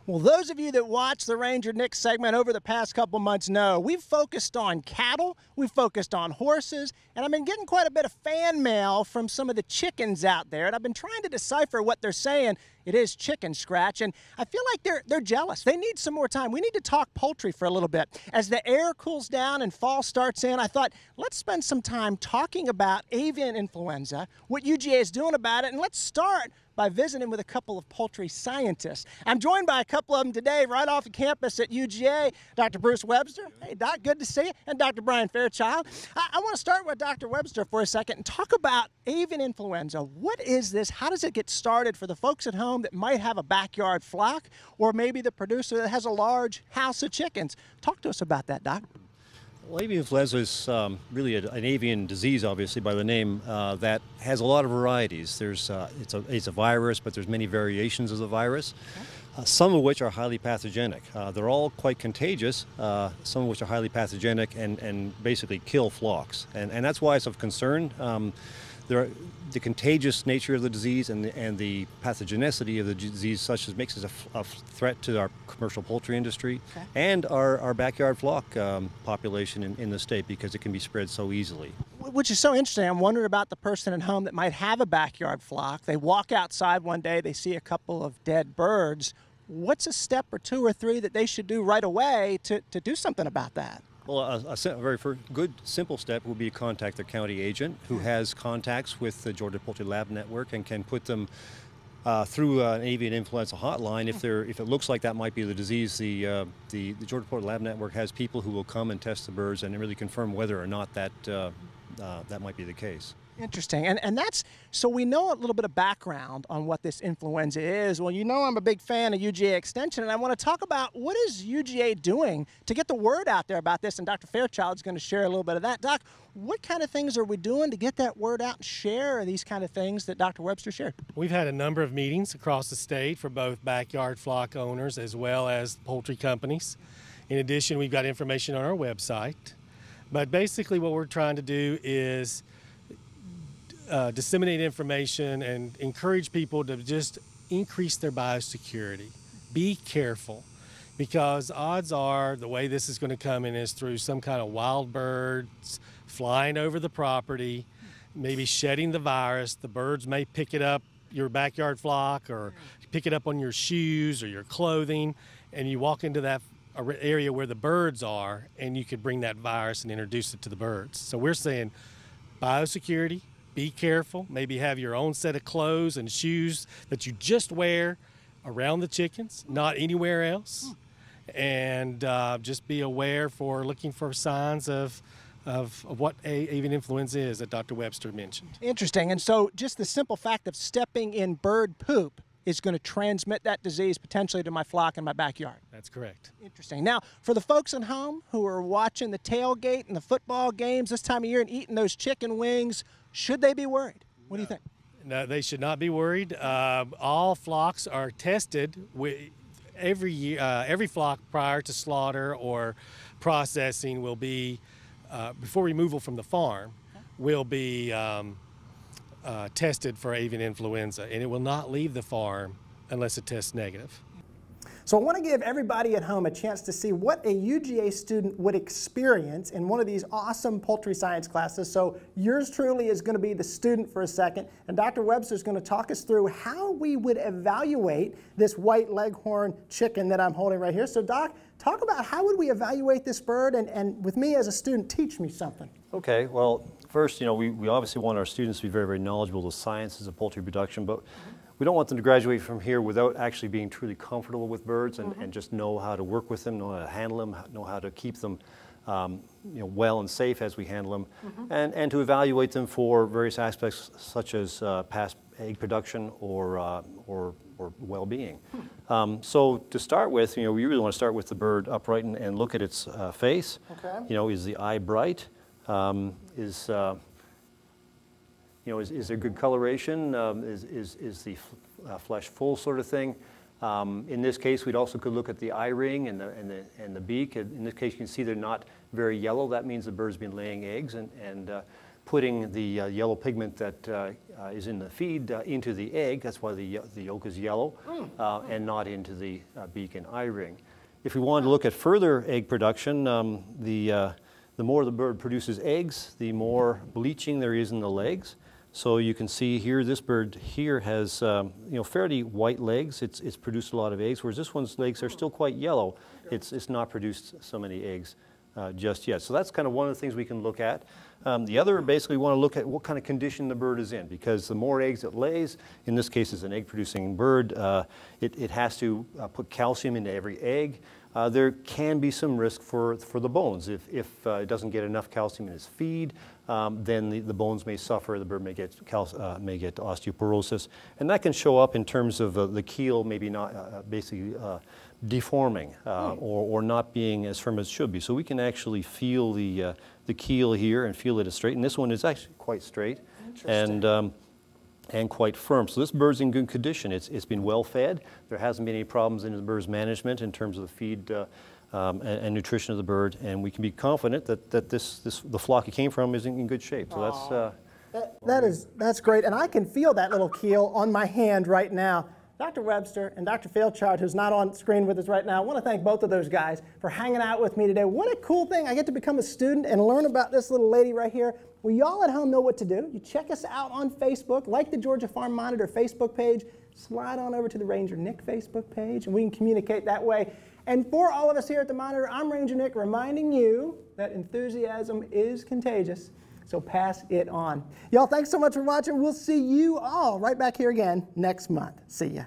Well, those of you that watch the Ranger Nick segment over the past couple months know we've focused on cattle, we've focused on horses, and I've been getting quite a bit of fan mail from some of the chickens out there, and I've been trying to decipher what they're saying. It is chicken scratch, and I feel like they're jealous. They need some more time. We need to talk poultry for a little bit. As the air cools down and fall starts in, I thought, let's spend some time talking about avian influenza, what UGA is doing about it, and let's start by visiting with a couple of poultry scientists. I'm joined by a couple of them today right off the campus at UGA. Dr. Bruce Webster. Hey, Doc, good to see you. And Dr. Brian Fairchild. I want to start with Dr. Webster for a second and talk about avian influenza. What is this? How does it get started for the folks at home that might have a backyard flock, or maybe the producer that has a large house of chickens? Talk to us about that, Doc. Well, avian influenza is really an avian disease, obviously, by the name, that has a lot of varieties. It's a virus, but there's many variations of the virus, some of which are highly pathogenic. They're all quite contagious, some of which are highly pathogenic and basically kill flocks. And that's why it's of concern. The contagious nature of the disease and the pathogenicity of the disease such as makes it a threat to our commercial poultry industry and our backyard flock population in the state, because it can be spread so easily. Which is so interesting. I'm wondering about the person at home that might have a backyard flock. They walk outside one day, they see a couple of dead birds. What's a step or two or three that they should do right away to do something about that? Well, a very good, simple step would be to contact their county agent, who has contacts with the Georgia Poultry Lab Network and can put them through an avian influenza hotline. If it looks like that might be the disease, the Georgia Poultry Lab Network has people who will come and test the birds and really confirm whether or not that might be the case. Interesting. And that's, so we know a little bit of background on what this influenza is. Well, you know I'm a big fan of UGA Extension, and I want to talk about what is UGA doing to get the word out there about this, and Dr. Fairchild is going to share a little bit of that. Doc, what kind of things are we doing to get that word out and share these kind of things that Dr. Webster shared? We've had a number of meetings across the state for both backyard flock owners as well as poultry companies. In addition, we've got information on our website. But basically what we're trying to do is disseminate information and encourage people to just increase their biosecurity. Be careful, because odds are the way this is going to come in is through some kind of wild birds flying over the property, maybe shedding the virus. The birds may pick it up, your backyard flock, or pick it up on your shoes or your clothing, and you walk into that area where the birds are, and you could bring that virus and introduce it to the birds. So we're saying biosecurity. Be careful, maybe have your own set of clothes and shoes that you just wear around the chickens, not anywhere else. And just be aware for looking for signs of what avian influenza is that Dr. Webster mentioned. Interesting. And so just the simple fact of stepping in bird poop is going to transmit that disease potentially to my flock in my backyard. That's correct. Interesting. Now, for the folks at home who are watching the tailgate and the football games this time of year and eating those chicken wings, should they be worried? What do you think? No, they should not be worried. All flocks are tested every year. Every flock prior to slaughter or processing will be, before removal from the farm, will be tested for avian influenza, and it will not leave the farm unless it tests negative. So I want to give everybody at home a chance to see what a UGA student would experience in one of these awesome poultry science classes. So yours truly is going to be the student for a second, and Dr. Webster is going to talk us through how we would evaluate this white leghorn chicken that I'm holding right here. So Doc, talk about how would we evaluate this bird, and with me as a student, teach me something. Okay, well, first, we obviously want our students to be very, very knowledgeable of the sciences of poultry production, but we don't want them to graduate from here without actually being truly comfortable with birds and just know how to work with them, know how to handle them, know how to keep them well and safe as we handle them, and to evaluate them for various aspects such as past egg production or well-being. So to start with, we really want to start with the bird upright and look at its face. Okay. Is the eye bright? Is there good coloration? Is the flesh full, sort of thing? In this case, we'd also could look at the eye ring and the beak. In this case, you can see they're not very yellow. That means the bird's been laying eggs, and putting the yellow pigment that is in the feed into the egg. That's why the yolk is yellow and not into the beak and eye ring. If we wanted to look at further egg production, the more the bird produces eggs, the more bleaching there is in the legs. So you can see here, this bird here has fairly white legs. It's produced a lot of eggs, whereas this one's legs are still quite yellow. It's not produced so many eggs just yet. So that's kind of one of the things we can look at. The other, basically, we want to look at what kind of condition the bird is in, because the more eggs it lays, in this case it's an egg-producing bird, it has to put calcium into every egg. There can be some risk for the bones. If it doesn't get enough calcium in its feed, then the bones may suffer, the bird may get osteoporosis, and that can show up in terms of the keel maybe not basically deforming or not being as firm as it should be. So we can actually feel the keel here and feel it is straight, and this one is actually quite straight and quite firm. So this bird's in good condition. It's been well fed. There hasn't been any problems in the bird's management in terms of the feed and nutrition of the bird, and we can be confident that the flock it came from is in good shape. So that's great, and I can feel that little keel on my hand right now. Dr. Webster and Dr. Fairchild, who's not on screen with us right now, I want to thank both of those guys for hanging out with me today. What a cool thing. I get to become a student and learn about this little lady right here. Well, y'all at home know what to do. You check us out on Facebook, like the Georgia Farm Monitor Facebook page, slide on over to the Ranger Nick Facebook page, and we can communicate that way. And for all of us here at the Monitor, I'm Ranger Nick reminding you that enthusiasm is contagious, so pass it on. Y'all, thanks so much for watching. We'll see you all right back here again next month. See ya.